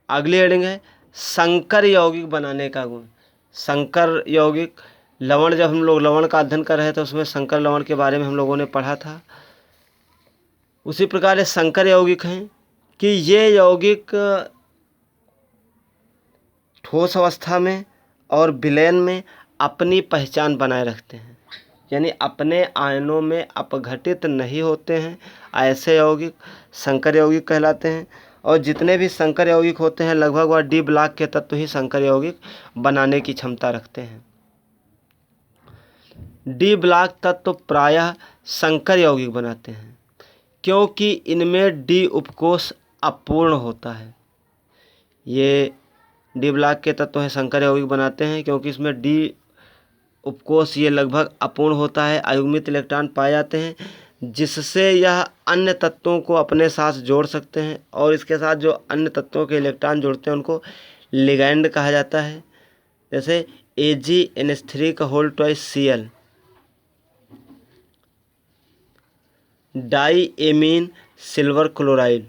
अगली हेडिंग है संकर यौगिक बनाने का गुण। संकर यौगिक लवण, जब हम लोग लवण का अध्ययन कर रहे थे उसमें संकर लवण के बारे में हम लोगों ने पढ़ा था। उसी प्रकार ये संकर यौगिक हैं कि ये यौगिक ठोस अवस्था में और विलयन में अपनी पहचान बनाए रखते हैं, यानी अपने आयनों में अपघटित नहीं होते हैं। ऐसे यौगिक संकर यौगिक कहलाते हैं। और जितने भी संकर यौगिक होते हैं लगभग वह डी ब्लॉक के तत्व ही संकर यौगिक बनाने की क्षमता रखते हैं। डी ब्लॉक तत्व प्रायः संकर यौगिक बनाते हैं क्योंकि इनमें डी उपकोष अपूर्ण होता है। ये डी ब्लॉक के तत्व हैं संकर यौगिक बनाते हैं क्योंकि इसमें डी उपकोष ये लगभग अपूर्ण होता है। अयुग्मित इलेक्ट्रॉन पाए जाते हैं जिससे यह अन्य तत्वों को अपने साथ जोड़ सकते हैं और इसके साथ जो अन्य तत्वों के इलेक्ट्रॉन जोड़ते हैं उनको लिगैंड कहा जाता है। जैसे AgNH3 का whole twice Cl, diammine silver chloride,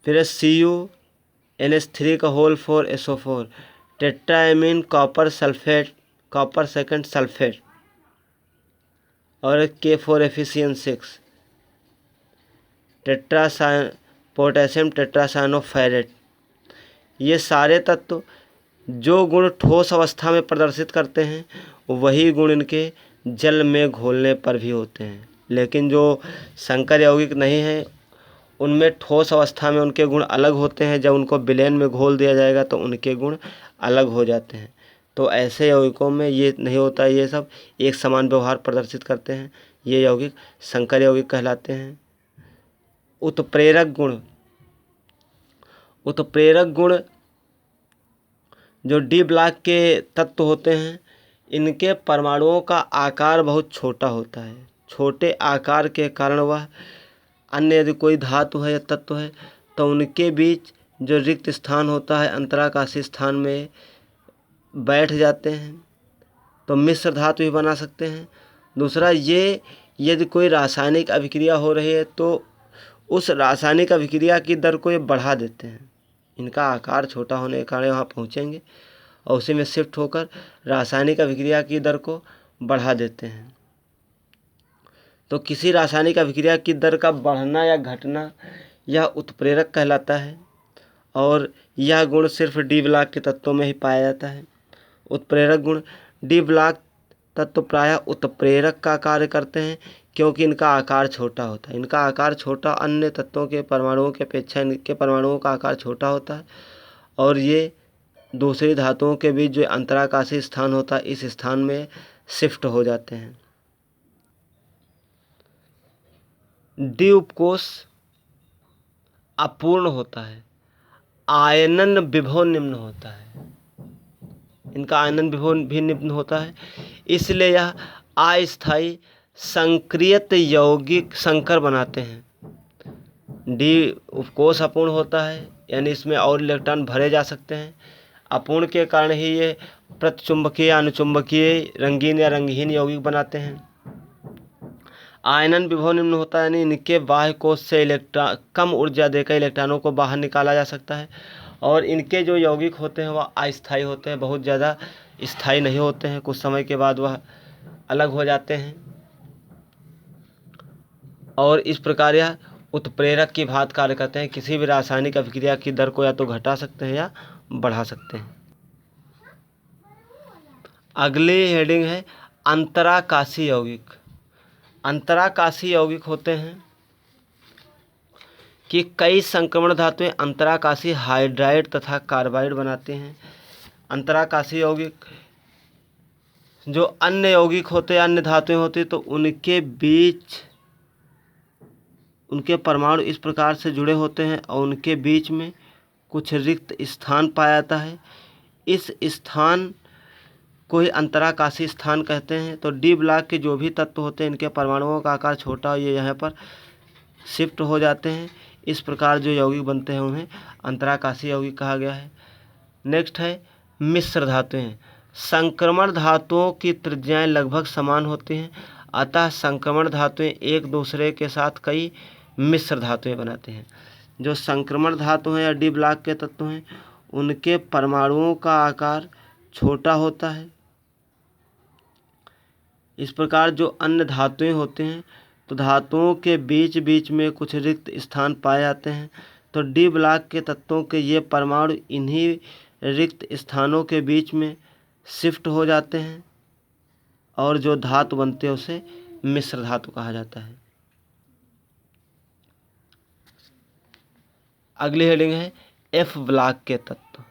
फिर CuNH3 का whole 4 SO4, tetraammine copper sulphate, copper second sulphate और K4FeCN6, पोटेशियम टेट्रासाइनोफेरेट। ये सारे तत्व जो गुण ठोस अवस्था में प्रदर्शित करते हैं वही गुण इनके जल में घोलने पर भी होते हैं। लेकिन जो संकर यौगिक नहीं हैं उनमें ठोस अवस्था में उनके गुण अलग होते हैं, जब उनको विलयन में घोल दिया जाएगा तो उनके गुण अलग हो जाते हैं। तो ऐसे यौगिकों में ये नहीं होता, ये सब एक समान व्यवहार प्रदर्शित करते हैं। ये यौगिक संकर यौगिक कहलाते हैं। उत्प्रेरक गुण, उत्प्रेरक गुण जो डी ब्लॉक के तत्व होते हैं इनके परमाणुओं का आकार बहुत छोटा होता है। छोटे आकार के कारण वह अन्य यदि कोई धातु है या तत्व है तो उनके बीच जो रिक्त स्थान होता है अंतराकाशीय स्थान में बैठ जाते हैं, तो मिश्र धातु ही बना सकते हैं। दूसरा, ये यदि कोई रासायनिक अभिक्रिया हो रही है तो उस रासायनिक अभिक्रिया की दर को ये बढ़ा देते हैं। इनका आकार छोटा होने के कारण वहाँ पहुँचेंगे और उसी में शिफ्ट होकर रासायनिक अभिक्रिया की दर को बढ़ा देते हैं। तो किसी रासायनिक अभिक्रिया की दर का बढ़ना या घटना यह उत्प्रेरक कहलाता है और यह गुण सिर्फ डी ब्लॉक के तत्वों में ही पाया जाता है। उत्प्रेरक गुण डी ब्लॉक तत्व प्रायः उत्प्रेरक का कार्य करते हैं क्योंकि इनका आकार छोटा होता है। इनका आकार छोटा अन्य तत्वों के परमाणुओं की अपेक्षा इनके परमाणुओं का आकार छोटा होता है और ये दूसरी धातुओं के बीच जो अंतराकाशीय स्थान होता है इस स्थान में शिफ्ट हो जाते हैं। डी उपकोष अपूर्ण होता है, आयनन विभव निम्न होता है। इनका आयनन विभव भी निम्न होता है, इसलिए यह अस्थायी संक्रियत यौगिक संकर बनाते हैं। डी उपकोष अपूर्ण होता है यानी इसमें और इलेक्ट्रॉन भरे जा सकते हैं। अपूर्ण के कारण ही ये प्रतिचुंबकीय, अनुचुंबकीय, रंगीन या रंगहीन यौगिक बनाते हैं। आयनन विभव निम्न होता है यानी इनके बाह्य कोश से इलेक्ट्रॉन कम ऊर्जा देकर इलेक्ट्रॉनों को बाहर निकाला जा सकता है और इनके जो यौगिक होते हैं वह अस्थायी होते हैं, बहुत ज़्यादा स्थायी नहीं होते हैं। कुछ समय के बाद वह अलग हो जाते हैं और इस प्रकार यह उत्प्रेरक की भांति कार्य करते हैं। किसी भी रासायनिक अभिक्रिया की दर को या तो घटा सकते हैं या बढ़ा सकते हैं। अगली हेडिंग है अंतराकाशीय यौगिक। अंतराकाशीय यौगिक होते हैं कि कई संक्रमण धातुएं अंतराकाशीय हाइड्राइड तथा कार्बाइड बनाते हैं। अंतराकाशीय यौगिक जो अन्य यौगिक होते हैं, अन्य धातुएं होती तो उनके बीच उनके परमाणु इस प्रकार से जुड़े होते हैं और उनके बीच में कुछ रिक्त स्थान पाया जाता है। इस स्थान को ही अंतराकाशीय स्थान कहते हैं। तो डी ब्लॉक के जो भी तत्व होते हैं इनके परमाणुओं का आकार छोटा और ये यहाँ पर शिफ्ट हो जाते हैं। इस प्रकार जो यौगिक बनते हैं उन्हें अंतराकाशीय यौगिक कहा गया है। नेक्स्ट है मिश्र धातुएं। संक्रमण धातुओं की त्रिज्याएं लगभग समान होती हैं, अतः संक्रमण धातुएं एक दूसरे के साथ कई मिश्र धातुएं बनाते हैं। जो संक्रमण धातु हैं या डी ब्लॉक के तत्व हैं उनके परमाणुओं का आकार छोटा होता है। इस प्रकार जो अन्य धातुएं होते हैं तो धातुओं के बीच बीच में कुछ रिक्त स्थान पाए जाते हैं, तो डी ब्लॉक के तत्वों के ये परमाणु इन्हीं रिक्त स्थानों के बीच में शिफ्ट हो जाते हैं और जो धातु बनते हैं उसे मिश्र धातु कहा जाता है। अगली हेडिंग है एफ ब्लॉक के तत्व।